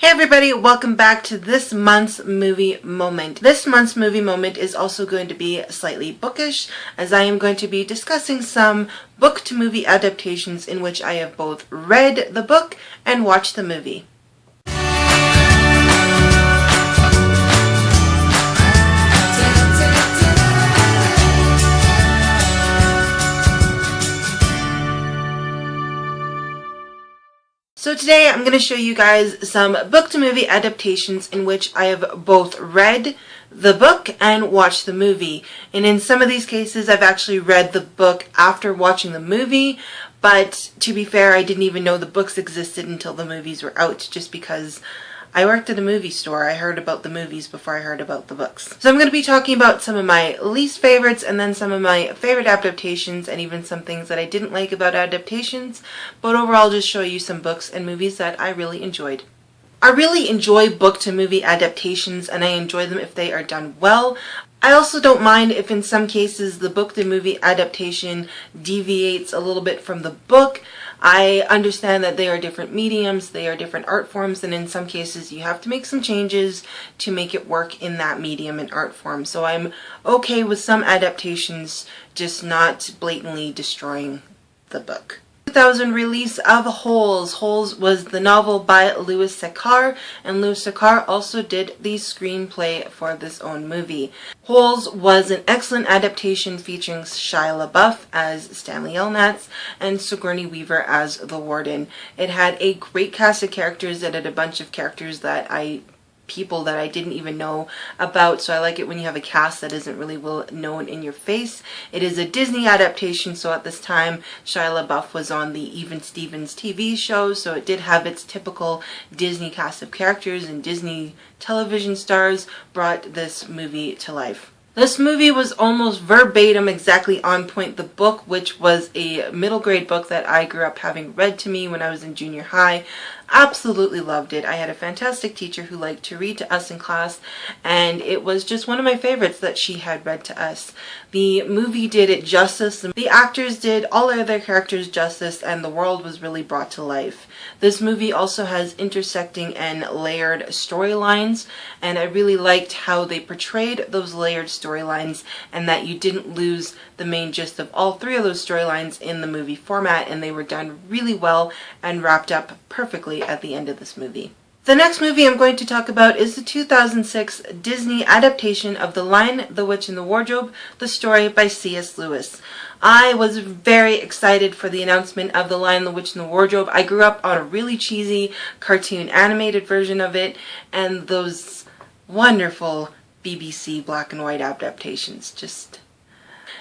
Hey everybody, welcome back to this month's movie moment. This month's movie moment is also going to be slightly bookish, as I am going to be discussing some book to movie adaptations in which I have both read the book and watched the movie. So today I'm going to show you guys some book-to-movie adaptations in which I have both read the book and watched the movie. And in some of these cases I've actually read the book after watching the movie, but to be fair, I didn't even know the books existed until the movies were out, just because I worked at a movie store. I heard about the movies before I heard about the books. So I'm going to be talking about some of my least favorites and then some of my favorite adaptations and even some things that I didn't like about adaptations, but overall just show you some books and movies that I really enjoyed. I really enjoy book-to-movie adaptations, and I enjoy them if they are done well. I also don't mind if in some cases the book-to-movie adaptation deviates a little bit from the book. I understand that they are different mediums, they are different art forms, and in some cases you have to make some changes to make it work in that medium and art form. So I'm okay with some adaptations just not blatantly destroying the book. 2000 release of Holes. Holes was the novel by Louis Sekar, and Louis Sekar also did the screenplay for this own movie. Holes was an excellent adaptation featuring Shia LaBeouf as Stanley Elnatz and Sigourney Weaver as the Warden. It had a great cast of characters. It had a bunch of characters people that I didn't even know about, so I like it when you have a cast that isn't really well known in your face. It is a Disney adaptation, so at this time Shia LaBeouf was on the Even Stevens TV show, so it did have its typical Disney cast of characters, and Disney television stars brought this movie to life. This movie was almost verbatim exactly on point the book, which was a middle grade book that I grew up having read to me when I was in junior high. Absolutely loved it. I had a fantastic teacher who liked to read to us in class, and it was just one of my favorites that she had read to us. The movie did it justice. The actors did all of their characters justice, and the world was really brought to life. This movie also has intersecting and layered storylines, and I really liked how they portrayed those layered storylines, and that you didn't lose the main gist of all three of those storylines in the movie format, and they were done really well and wrapped up perfectly at the end of this movie. The next movie I'm going to talk about is the 2006 Disney adaptation of The Lion, the Witch, and the Wardrobe, the story by C.S. Lewis. I was very excited for the announcement of The Lion, the Witch, and the Wardrobe. I grew up on a really cheesy cartoon animated version of it, and those wonderful BBC black and white adaptations.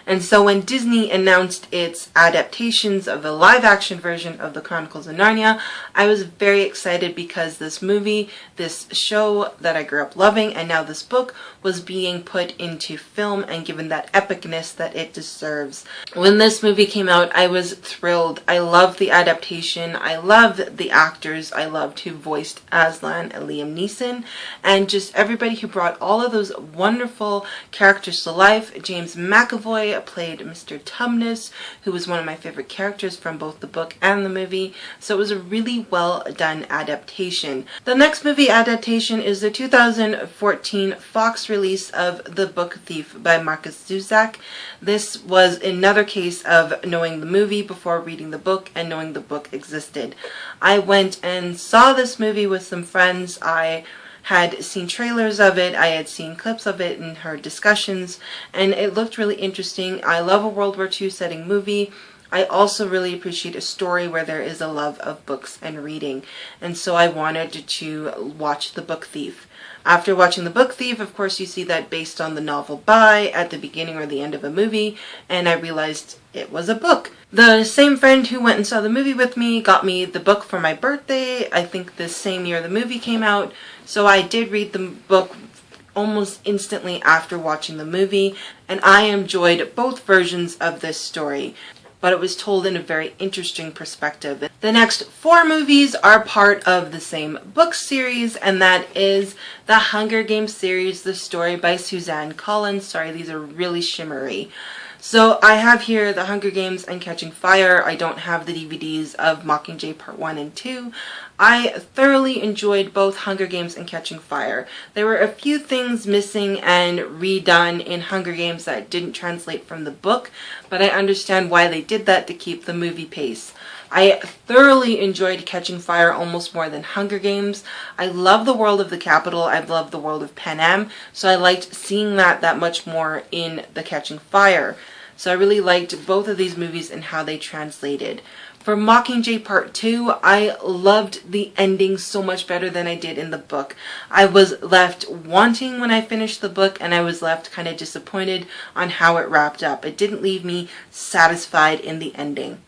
And so when Disney announced its adaptations of the live-action version of the Chronicles of Narnia, I was very excited because this movie, this show that I grew up loving, and now this book was being put into film and given that epicness that it deserves. When this movie came out, I was thrilled. I loved the adaptation. I loved the actors. I loved who voiced Aslan and Liam Neeson, and just everybody who brought all of those wonderful characters to life. James McAvoy played Mr. Tumnus, who was one of my favorite characters from both the book and the movie, so it was a really well done adaptation. The next movie adaptation is the 2014 Fox release of The Book Thief by Markus Zusak. This was another case of knowing the movie before reading the book and knowing the book existed. I went and saw this movie with some friends. I had seen trailers of it, I had seen clips of it and heard discussions, and it looked really interesting. I love a World War II setting movie. I also really appreciate a story where there is a love of books and reading, and so I wanted to watch The Book Thief. After watching The Book Thief, of course, you see that based on the novel by at the beginning or the end of a movie, and I realized it was a book. The same friend who went and saw the movie with me got me the book for my birthday, I think the same year the movie came out, so I did read the book almost instantly after watching the movie, and I enjoyed both versions of this story, but it was told in a very interesting perspective. The next 4 movies are part of the same book series, and that is the Hunger Games series, the story by Suzanne Collins. Sorry, these are really shimmery. So I have here The Hunger Games and Catching Fire. I don't have the DVDs of Mockingjay Part 1 and 2. I thoroughly enjoyed both Hunger Games and Catching Fire. There were a few things missing and redone in Hunger Games that didn't translate from the book, but I understand why they did that to keep the movie pace. I thoroughly enjoyed Catching Fire almost more than Hunger Games. I love the world of the capital. I love the world of Pan Am, so I liked seeing that much more in the Catching Fire. So I really liked both of these movies and how they translated. For Mockingjay Part 2, I loved the ending so much better than I did in the book. I was left wanting when I finished the book, and I was left kind of disappointed on how it wrapped up. It didn't leave me satisfied in the ending.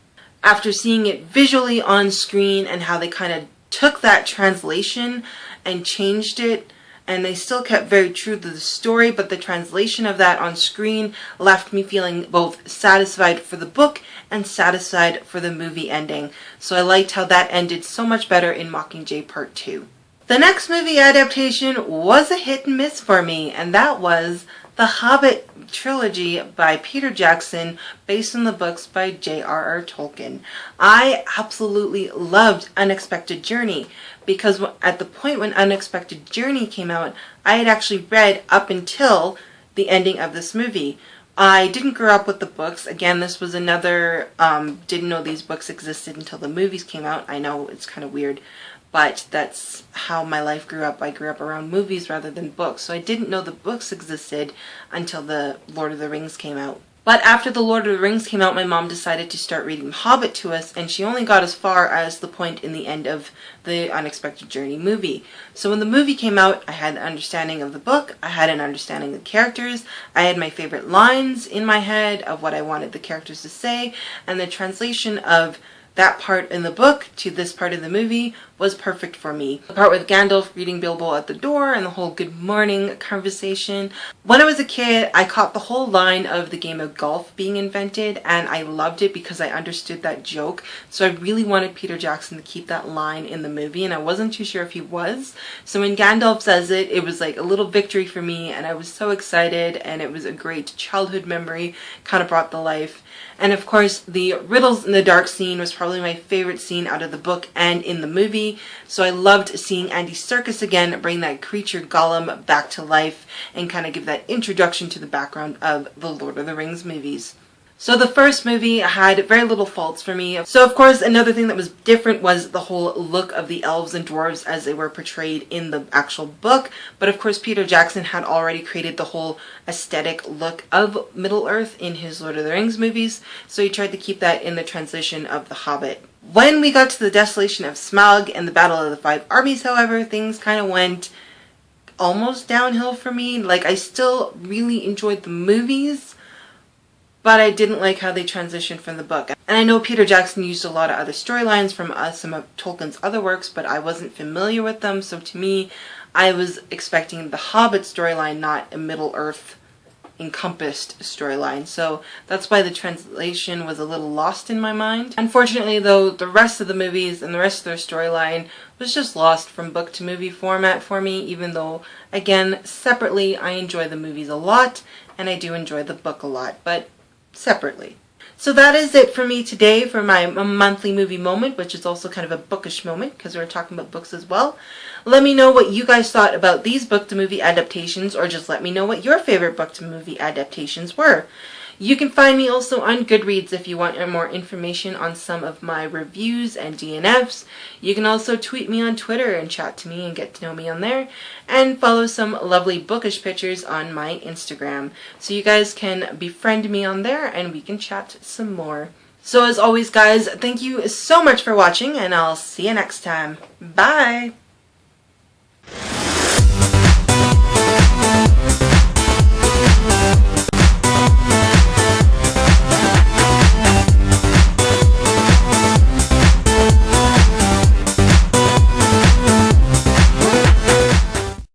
After seeing it visually on screen and how they kind of took that translation and changed it, and they still kept very true to the story, but the translation of that on screen left me feeling both satisfied for the book and satisfied for the movie ending. So I liked how that ended so much better in Mockingjay Part 2. The next movie adaptation was a hit and miss for me, and that was the Hobbit trilogy by Peter Jackson, based on the books by J.R.R. Tolkien. I absolutely loved Unexpected Journey, because at the point when Unexpected Journey came out, I had actually read up until the ending of this movie. I didn't grow up with the books. Again, this was another, didn't know these books existed until the movies came out. I know it's kind of weird, but that's how my life grew up. I grew up around movies rather than books, so I didn't know the books existed until the Lord of the Rings came out. But after the Lord of the Rings came out, my mom decided to start reading The Hobbit to us, and she only got as far as the point in the end of the Unexpected Journey movie. So when the movie came out, I had an understanding of the book, I had an understanding of the characters, I had my favorite lines in my head of what I wanted the characters to say, and the translation of that part in the book to this part of the movie was perfect for me. The part with Gandalf reading Bilbo at the door and the whole good morning conversation. When I was a kid, I caught the whole line of the game of golf being invented, and I loved it because I understood that joke. So I really wanted Peter Jackson to keep that line in the movie, and I wasn't too sure if he was. So when Gandalf says it, it was like a little victory for me, and I was so excited, and it was a great childhood memory, kind of brought to life. And of course, the Riddles in the Dark scene was probably my favorite scene out of the book and in the movie. So I loved seeing Andy Serkis again bring that creature Gollum back to life and kind of give that introduction to the background of the Lord of the Rings movies. So the first movie had very little faults for me. So of course another thing that was different was the whole look of the elves and dwarves as they were portrayed in the actual book. But of course Peter Jackson had already created the whole aesthetic look of Middle-earth in his Lord of the Rings movies. So he tried to keep that in the translation of The Hobbit. When we got to the Desolation of Smaug and the Battle of the Five Armies, however, things kind of went almost downhill for me. Like, I still really enjoyed the movies, but I didn't like how they transitioned from the book. And I know Peter Jackson used a lot of other storylines from some of Tolkien's other works, but I wasn't familiar with them, so to me, I was expecting the Hobbit storyline, not a Middle-earth encompassed storyline. So that's why the translation was a little lost in my mind. Unfortunately though, the rest of the movies and the rest of their storyline was just lost from book to movie format for me, even though, again, separately, I enjoy the movies a lot, and I do enjoy the book a lot, but separately. So that is it for me today for my monthly movie moment, which is also kind of a bookish moment because we're talking about books as well. Let me know what you guys thought about these book to movie adaptations, or just let me know what your favorite book to movie adaptations were. You can find me also on Goodreads if you want more information on some of my reviews and DNFs. You can also tweet me on Twitter and chat to me and get to know me on there. And follow some lovely bookish pictures on my Instagram. So you guys can befriend me on there and we can chat some more. So as always guys, thank you so much for watching and I'll see you next time. Bye!